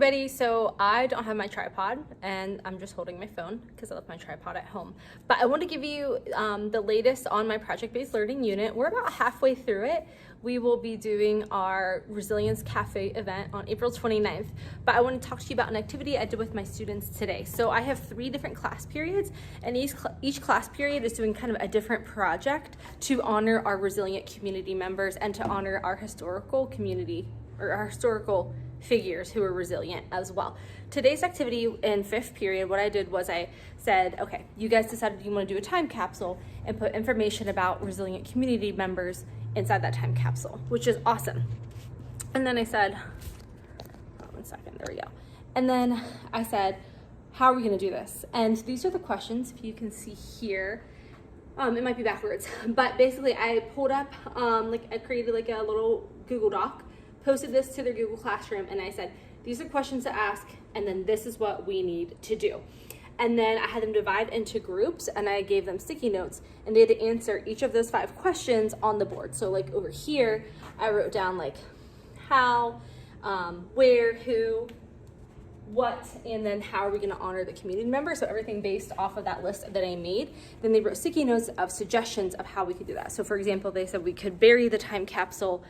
everybody, so I don't have my tripod and I'm just holding my phone because I left my tripod at home. But I want to give you the latest on my project-based learning unit. We're about halfway through it. We will be doing our Resilience Cafe event on April 29th. But I want to talk to you about an activity I did with my students today. So I have 3 different class periods, and each class period is doing kind of a different project to honor our resilient community members and to honor our historical community, or our historical figures who are resilient as well. Today's activity in 5th period, what I did was I said, okay, you guys decided you want to do a time capsule and put information about resilient community members inside that time capsule, which is awesome. And then I said, one second, there we go. And then I said, how are we going to do this? And these are the questions, if you can see here. It might be backwards, but basically I pulled up, I created like a little Google Doc, posted this to their Google Classroom, and I said, these are questions to ask, and then this is what we need to do. And then I had them divide into groups, and I gave them sticky notes, and they had to answer each of those 5 questions on the board. So like over here, I wrote down like how, where, who, what, and then how are we gonna honor the community member? So everything based off of that list that I made. Then they wrote sticky notes of suggestions of how we could do that. So for example, they said we could bury the time capsule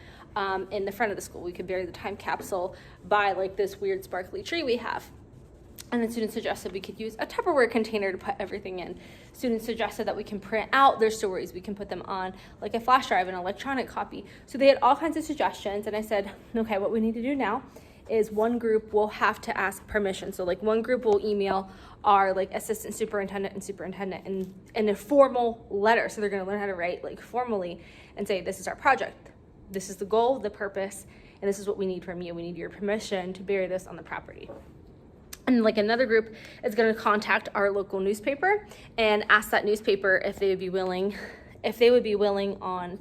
in the front of the school. We could bury the time capsule by like this weird sparkly tree we have. And then students suggested we could use a Tupperware container to put everything in. Students suggested that we can print out their stories. We can put them on like a flash drive, an electronic copy. So they had all kinds of suggestions, and I said, okay, what we need to do now is one group will have to ask permission. So like one group will email our like assistant superintendent and superintendent in a formal letter. So they're gonna learn how to write like formally and say, this is our project. This is the goal, the purpose, and this is what we need from you. We need your permission to bury this on the property. And like another group is going to contact our local newspaper and ask that newspaper if they would be willing on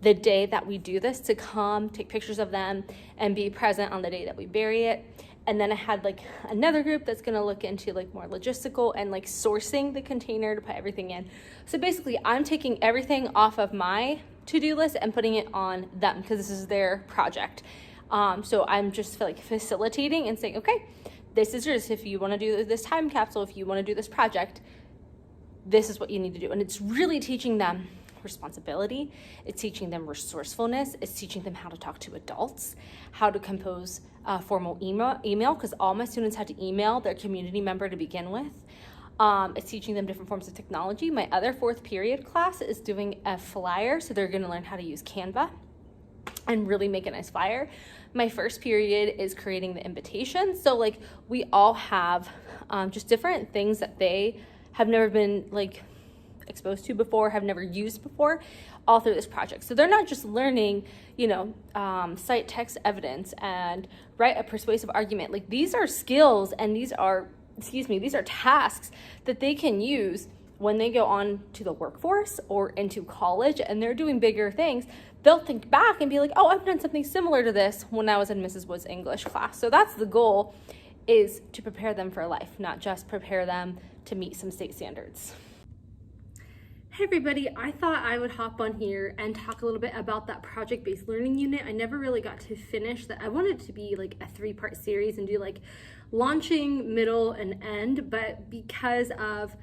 the day that we do this to come take pictures of them and be present on the day that we bury it. And then I had like another group that's going to look into like more logistical and like sourcing the container to put everything in. So basically I'm taking everything off of my to-do list and putting it on them because this is their project. So I'm just like facilitating and saying, okay, this is yours. If you want to do this time capsule, if you want to do this project, this is what you need to do. And it's really teaching them responsibility. It's teaching them resourcefulness. It's teaching them how to talk to adults, how to compose a formal email, because all my students had to email their community member to begin with. It's teaching them different forms of technology. My other 4th period class is doing a flyer, so they're going to learn how to use Canva and really make a nice flyer. My 1st period is creating the invitation. So like we all have just different things that they have never been like exposed to before, have never used before, all through this project. So they're not just learning, cite text evidence and write a persuasive argument. Like these are skills and these are tasks that they can use when they go on to the workforce or into college and they're doing bigger things. They'll think back and be like, oh, I've done something similar to this when I was in Mrs. Wood's English class. So that's the goal, is to prepare them for life, not just prepare them to meet some state standards. Hey everybody, I thought I would hop on here and talk a little bit about that project-based learning unit. I never really got to finish that. I wanted it to be like a 3-part series and do like launching, middle, and end, but because of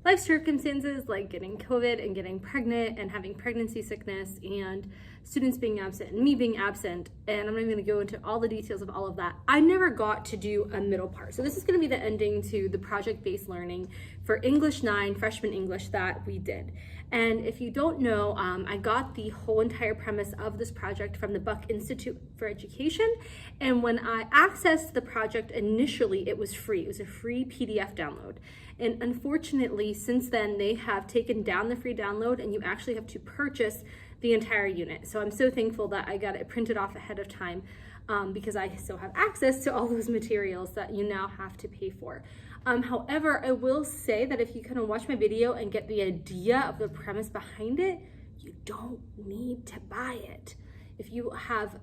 life circumstances like getting COVID and getting pregnant and having pregnancy sickness and students being absent and me being absent, and I'm not even going to go into all the details of all of that, I never got to do a middle part. So this is going to be the ending to the project-based learning for English 9, freshman English that we did. And if you don't know, I got the whole entire premise of this project from the Buck Institute for Education. And when I accessed the project initially, it was free. It was a free PDF download. And unfortunately, since then, they have taken down the free download and you actually have to purchase the entire unit. So I'm so thankful that I got it printed off ahead of time because I still have access to all those materials that you now have to pay for. However, I will say that if you kind of watch my video and get the idea of the premise behind it, you don't need to buy it. If you have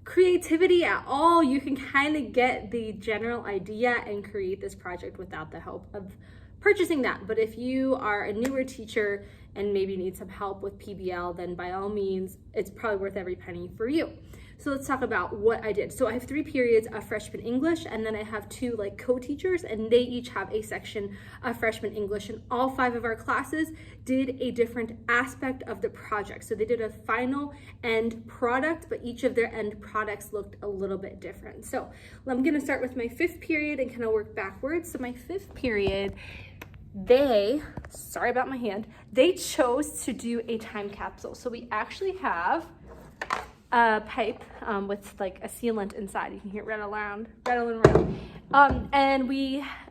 creativity at all, you can kind of get the general idea and create this project without the help of purchasing that. But if you are a newer teacher and maybe need some help with PBL, then by all means, it's probably worth every penny for you. So let's talk about what I did. So I have 3 periods of freshman English, and then I have 2 like co-teachers, and they each have a section of freshman English, and all 5 of our classes did a different aspect of the project. So they did a final end product, but each of their end products looked a little bit different. So I'm gonna start with my 5th period and kind of work backwards. So my 5th period, sorry about my hand, they chose to do a time capsule. So we actually have a pipe with like a sealant inside. You can hear it rattling around.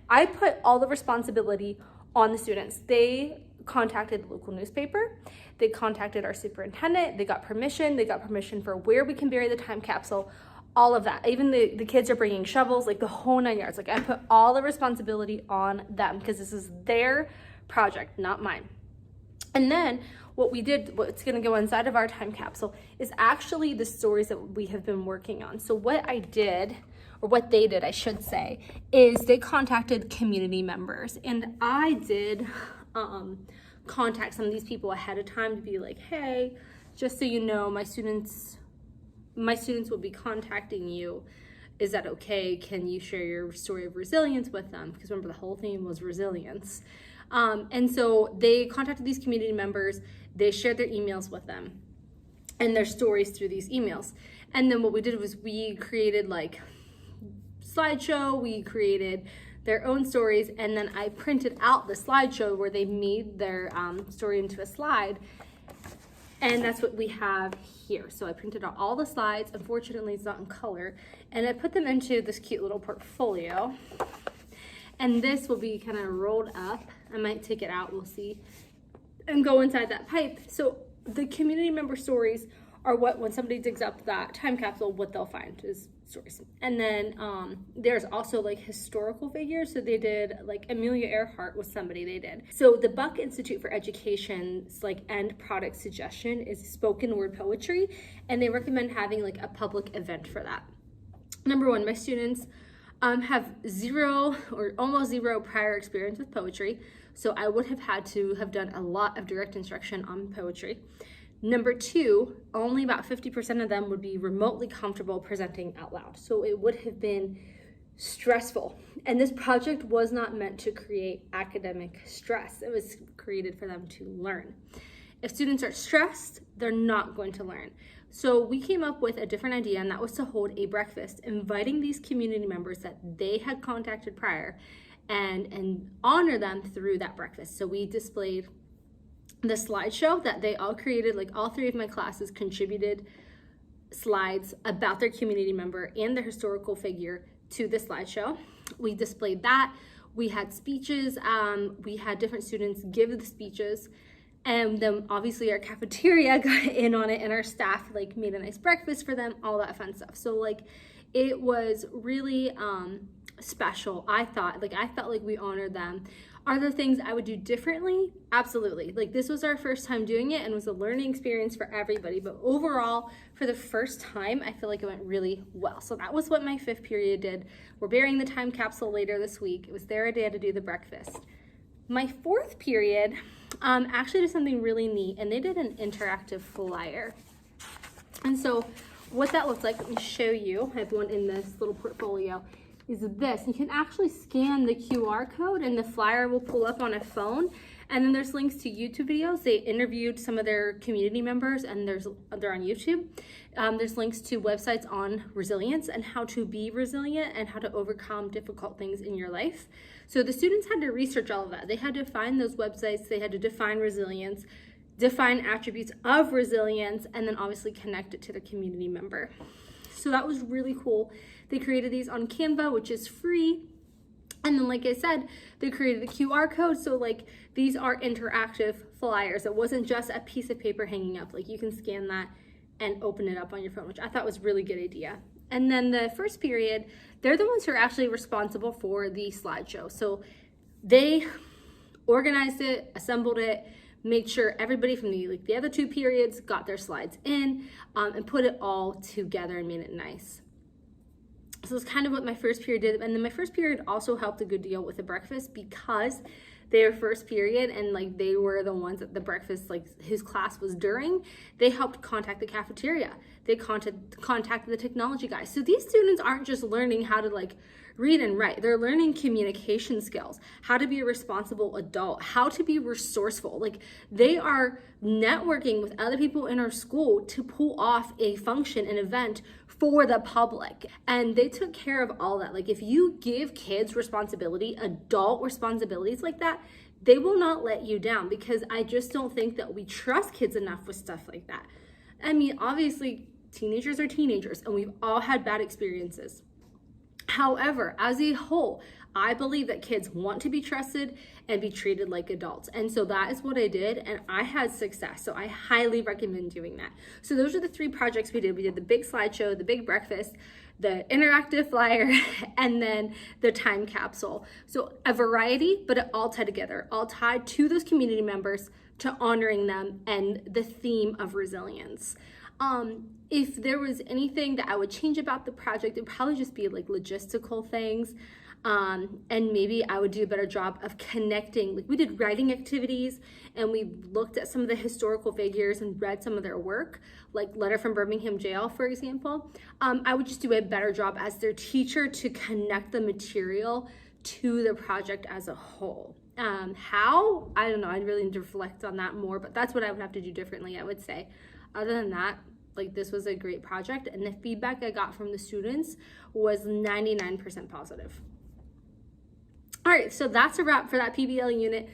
I put all the responsibility on the students. They contacted the local newspaper. They contacted our superintendent. They got permission for where we can bury the time capsule, all of that. Even the kids are bringing shovels, like the whole 9 yards. Like I put all the responsibility on them because this is their project, not mine. And then what we did, what's gonna go inside of our time capsule is actually the stories that we have been working on. So what I did, or what they did, I should say, is they contacted community members. And I did contact some of these people ahead of time to be like, hey, just so you know, my students will be contacting you. Is that okay? Can you share your story of resilience with them? Because remember, the whole theme was resilience. And so they contacted these community members. They shared their emails with them and their stories through these emails. And then what we did was we created like slideshow, we created their own stories, and then I printed out the slideshow where they made their story into a slide. And that's what we have here. So I printed out all the slides. Unfortunately, it's not in color. And I put them into this cute little portfolio. And this will be kind of rolled up. I might take it out, we'll see, and go inside that pipe. So the community member stories are what, when somebody digs up that time capsule, what they'll find is stories. And then there's also like historical figures. So they did like Amelia Earhart was somebody they did. So the Buck Institute for Education's like end product suggestion is spoken word poetry, and they recommend having like a public event for that. Number 1, my students have 0 or almost 0 prior experience with poetry. So I would have had to have done a lot of direct instruction on poetry. Number 2, only about 50% of them would be remotely comfortable presenting out loud. So it would have been stressful. And this project was not meant to create academic stress. It was created for them to learn. If students are stressed, they're not going to learn. So we came up with a different idea, and that was to hold a breakfast, inviting these community members that they had contacted prior and honor them through that breakfast. So we displayed the slideshow that they all created, like all 3 of my classes contributed slides about their community member and their historical figure to the slideshow. We displayed that. We had speeches. We had different students give the speeches. And then obviously our cafeteria got in on it, and our staff like made a nice breakfast for them, all that fun stuff. So like it was really special. I felt like we honored them. Are there things I would do differently? Absolutely. Like this was our first time doing it, and it was a learning experience for everybody. But overall, for the first time, I feel like it went really well. So that was what my 5th period did. We're burying the time capsule later this week. It was their idea to do the breakfast. My 4th period actually did something really neat, and they did an interactive flyer. And so what that looks like, let me show you. I have one in this little portfolio. Is this. You can actually scan the QR code, and the flyer will pull up on a phone. And then there's links to YouTube videos. They interviewed some of their community members, and they're on YouTube. There's links to websites on resilience and how to be resilient and how to overcome difficult things in your life. So the students had to research all of that. They had to find those websites. They had to define resilience, define attributes of resilience, and then obviously connect it to the community member. So that was really cool. They created these on Canva, which is free. And then, like I said, they created a QR code. So like these are interactive flyers. It wasn't just a piece of paper hanging up. Like you can scan that and open it up on your phone, which I thought was a really good idea. And then the 1st period, they're the ones who are actually responsible for the slideshow. So they organized it, assembled it, made sure everybody from the other 2 periods got their slides in, and put it all together and made it nice. So it's kind of what my first period did. And then my first period also helped a good deal with the breakfast, because their first period, and like they were the ones at the breakfast, like his class was during, they helped contact the cafeteria. They contacted the technology guys. So these students aren't just learning how to like read and write. They're learning communication skills, how to be a responsible adult, how to be resourceful. Like they are networking with other people in our school to pull off a function, an event for the public. And they took care of all that. Like if you give kids responsibility, adult responsibilities like that, they will not let you down, because I just don't think that we trust kids enough with stuff like that. I mean, obviously teenagers are teenagers and we've all had bad experiences. However, as a whole, I believe that kids want to be trusted and be treated like adults. And so that is what I did, and I had success. So I highly recommend doing that. So those are the 3 projects we did. We did the big slideshow, the big breakfast, the interactive flyer, and then the time capsule. So a variety, but it all tied together, all tied to those community members, to honoring them, and the theme of resilience. If there was anything that I would change about the project, it would probably just be like logistical things. And maybe I would do a better job of connecting. Like we did writing activities, and we looked at some of the historical figures and read some of their work, like Letter from Birmingham Jail, for example. I would just do a better job as their teacher to connect the material to the project as a whole. How? I don't know. I'd really need to reflect on that more, but that's what I would have to do differently, I would say. Other than that, like this was a great project, and the feedback I got from the students was 99% positive. All right, so that's a wrap for that PBL unit.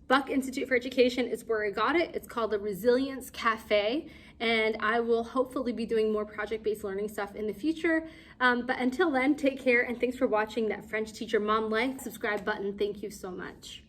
Buck Institute for Education is where I got it. It's called the Resilience Cafe, and I will hopefully be doing more project-based learning stuff in the future. But until then, take care, and thanks for watching that French Teacher Mom Life. Subscribe button. Thank you so much.